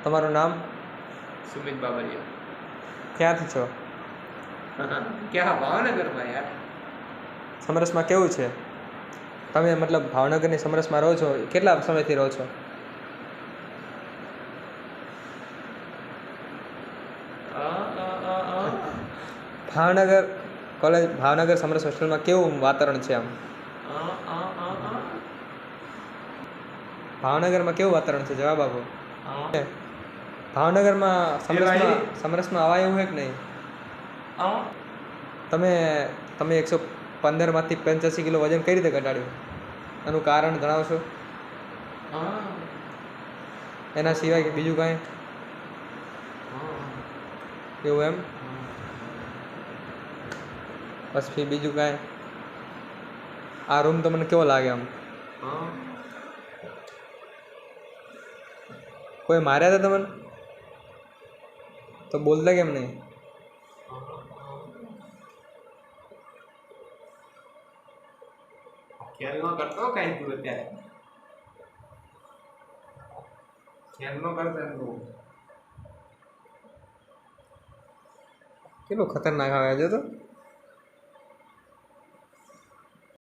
તમારું નામ? સુમિત બાબરિયા. ક્યાંથી છો? ક્યાં? ભાવનગરમાં યાર. સમરસમાં કેવું છે? તમે મતલબ ભાવનગરની સમરસમાં રહો છો, કેટલા સમયથી રહો છો? ભાવનગર કોલેજ, ભાવનગર સમરસ હોસ્ટેલમાં કેવું વાતાવરણ છે? આમ ભાવનગરમાં કેવું વાતાવરણ છે? જવાબ આપો. ભાવનગરમાં સમરસમાં આવા એવું છે કે નહીં? તમે 115માંથી 85 કિલો વજન કઈ રીતે ઘટાડ્યું? એનું કારણ જણાવશો? એના સિવાય બીજું કાંઈ એવું એમ? પછી બીજું કાંઈ? આ રૂમ તમને કેવો લાગે? આમ કોઈ માર્યા હતા તમને? તો બોલતા કેમ નહીં? ખ્યાલ ન કરતો કઈ તું અત્યારે. ખ્યાલ ન કરતો તું. કેટલું ખતરનાક આવે છે તો.